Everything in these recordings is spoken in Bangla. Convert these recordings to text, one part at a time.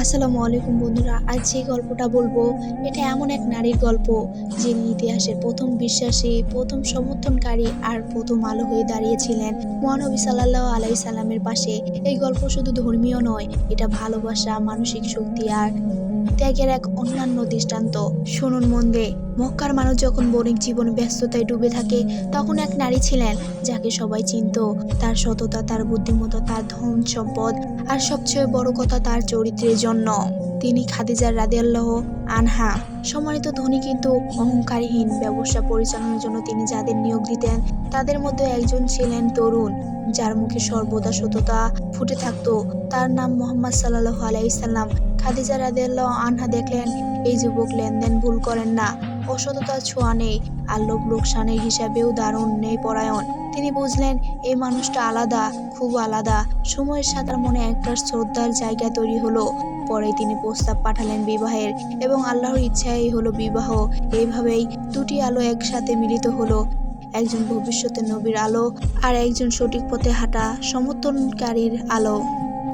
আসসালামু আলাইকুম বন্ধুরা, আজ যে গল্পটা বলবো এটা এমন এক নারীর গল্প যিনি ইতিহাসের প্রথম বিশ্বাসী, প্রথম সমর্থনকারী আর প্রথম আলো হয়ে দাঁড়িয়েছিলেন মহানবী সাল্লাল্লাহু আলাইহি সাল্লামের পাশে। এই গল্প শুধু ধর্মীয় নয়, এটা ভালোবাসা, মানসিক শক্তি আর ত্যাগের এক অন্যান্য দৃষ্টান্ত। শুনুন মন দিয়ে। মক্কার মানুষ যখন বণিক জীবন ব্যস্ততায় ডুবে থাকে, তখন এক নারী ছিলেন যাকে সবাই চিনত। তার সততা, তার বুদ্ধিমত্তা, তার ধন সম্পদ আর সবচেয়ে বড় কথা তার চরিত্রের জন্য। তিনি খাদিজা রাদিয়াল্লাহু আনহা। সম্মানিত ধনী কিন্তু অহংকারহীন। ব্যবসা পরিচালনার জন্য তিনি যাদের নিয়োগ দিতেন, তাদের মধ্যে একজন ছিলেন তরুণ, যার মুখে সর্বদা সততা ফুটে থাকতো। তার নাম মুহাম্মদ সাল্লাল্লাহু আলাইহি সাল্লাম। খাদিজা রাদিয়াল্লাহু আনহা দেখলেন এই যুবক লেনদেন ভুল করেন না, অসততার ছোঁয়া নেই, আর লোভ লোকসানের হিসাবেও দারুণ নেই পরায়ণ। তিনি বুঝলেন এই মানুষটা আলাদা, খুব আলাদা। সময়ের সাথে তার মনে একটা শ্রদ্ধার জায়গা তৈরি হলো। পরে তিনি প্রস্তাব পাঠালেন বিবাহের, এবং আল্লাহর ইচ্ছাই হলো বিবাহ। এইভাবেই দুটি আলো একসাথে মিলিত হলো, একজন ভবিষ্যতের নবীর আলো আর একজন সঠিক পথে হাঁটা সমর্থনকারীর আলো।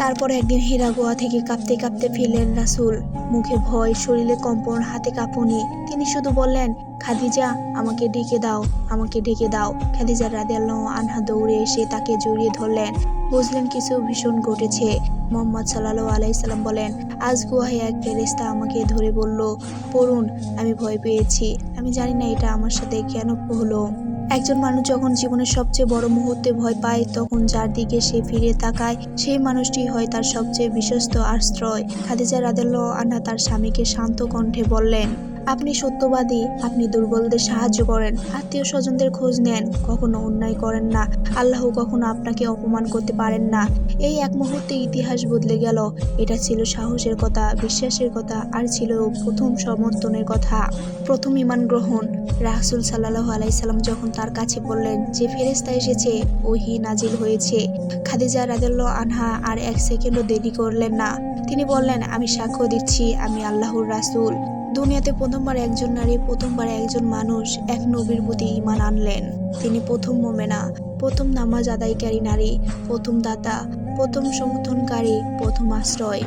তারপর একদিন হীরা গুহা থেকে কাঁপতে কাঁপতে ফিরলেন রাসূল। মুখে ভয়, শরীরে কম্পন, হাতে কাঁপুনি। তিনি শুধু বললেন, খাদিজা, আমাকে ডেকে দাও, আমাকে ডেকে দাও। খাদিজা রাদিয়াল্লাহু আনহা দৌড়ে এসে তাকে জড়িয়ে ধরলেন। বুঝলেন কিছু ভীষণ ঘটেছে। মুহাম্মদ সাল্লাল্লাহু আলাইহি সাল্লাম বলেন, আজ গুহায় এক ফেরেশতা আমাকে ধরে বলল, পড়ুন। আমি ভয় পেয়েছি। আমি জানি না এটা আমার সাথে কেন হলো। একজন মানুষ যখন জীবনের সবচেয়ে বড় মুহূর্তে ভয় পায়, তখন যার দিকে সে ফিরে তাকায় সেই মানুষটি হয় তার সবচেয়ে বিশ্বস্ত আশ্রয়। খাদিজা রাদিয়াল্লাহু আনহা তার স্বামীকে শান্ত কণ্ঠে বললেন, আপনি সত্যবাদী, আপনি দুর্বলদের সাহায্য করেন, আত্মীয় স্বজনদের খোঁজ নেন, কখনো অন্যায় করেন না। আল্লাহ কখনো আপনাকে অপমান করতে পারেন না। এই এক মুহূর্তে ইতিহাস বদলে গেল। এটা ছিল সাহসের কথা, বিশ্বাসের কথা, আর ছিল প্রথম সমর্থনের কথা, প্রথম ঈমান গ্রহণ। রাসূল সাল্লাল্লাহু আলাইহি সাল্লাম যখন তার কাছে বললেন যে ফেরেশতা এসেছে, ওহী নাজিল হয়েছে, খাদিজা রাদিয়াল্লাহু আনহা আর এক সেকেন্ডও দেরি করলেন না। তিনি বললেন, আমি সাক্ষ্য দিচ্ছি আমি আল্লাহর রাসূল। দুনিয়াতে প্রথমবার একজন নারী, প্রথমবার একজন মানুষ এক নবীর প্রতি ঈমান আনলেন। তিনি প্রথম মুমিনা, প্রথম নামাজ আদায়কারী নারী, প্রথম দাতা, প্রথম সমর্থনকারী, প্রথম আশ্রয়।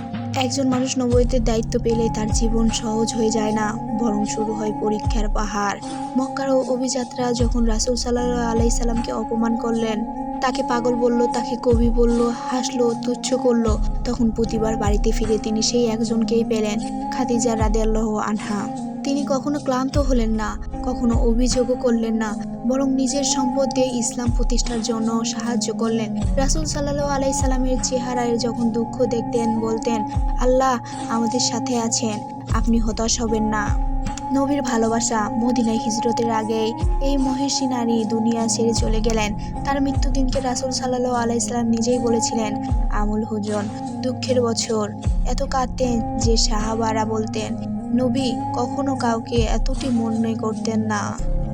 একজন মানুষ নবুয়তের দায়িত্ব পেলে তার জীবন সহজ হয়ে যায় না, বরং শুরু হয় পরীক্ষার পাহাড়। মক্কার অভিযাত্রা যখন রাসূল সাল্লাল্লাহু আলাইহি সাল্লামকে অপমান করলেন, তাকে পাগল বলল, তাকে কবি বলল, হাসলো, তুচ্ছ করলো, তখন প্রতিবার বাড়িতে ফিরে তিনি সেই একজনকেই পেলেন, খাদিজা রাদিয়াল্লাহু আনহা। তিনি কখনো ক্লান্ত হলেন না, কখনো অভিযোগও করলেন না, বরং নিজের সম্পদ দিয়ে ইসলাম প্রতিষ্ঠার জন্য সাহায্য করলেন। রাসূল সাল্লাল্লাহু আলাইহি সাল্লামের চেহারায় যখন দুঃখ দেখতেন, বলতেন, আল্লাহ আমাদের সাথে আছেন, আপনি হতাশ হবেন না। নবীর ভালোবাসা। মদিনায় হিজরতের আগেই এই মহিষী নারী দুনিয়া ছেড়ে চলে গেলেন। তার মৃত্যুদিনকে রাসূল সাল্লাল্লাহু আলাইহি সাল্লাম নিজেই বলেছিলেন, আমুল হুজন, দুঃখের বছর। এত কাঁদতেন যে সাহাবারা বলতেন, নবী কখনো কাউকে এতটি মনে করতেন না।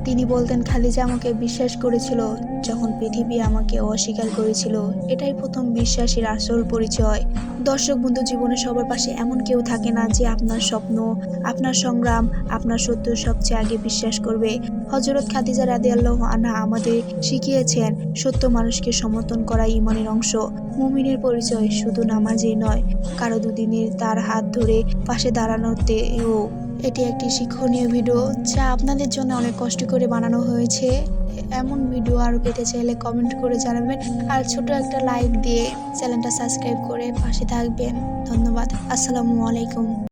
তিনি বলতেন, খাদিজা আমাকে বিশ্বাস করেছিল যখন পৃথিবী আমাকে অস্বীকার করেছিল। এটাই প্রথম বিশ্বাসীর আসল পরিচয়। দর্শক বন্ধু, জীবনে সবার পাশে এমন কেউ থাকে না যে আপনার স্বপ্ন, আপনার সংগ্রাম, আপনার সত্য সবচেয়ে আগে বিশ্বাস করবে। হযরত খাদিজা রাদিয়াল্লাহু আনহা আমাদের শিখিয়েছেন, সত্য মানুষকে সমর্থন করা ঈমানের অংশ। মুমিনের পরিচয় শুধু নামাজই নয়, কারো দুদিনের তার হাত ধরে পাশে দাঁড়ানোতেও। এটি একটি শিক্ষণীয় ভিডিও যা আপনাদের জন্য অনেক কষ্ট করে বানানো হয়েছে। এমন ভিডিও আরও পেতে চাইলে কমেন্ট করে জানাবেন, আর ছোট একটা লাইক দিয়ে চ্যানেলটা সাবস্ক্রাইব করে পাশে থাকবেন। ধন্যবাদ। আসসালামু আলাইকুম।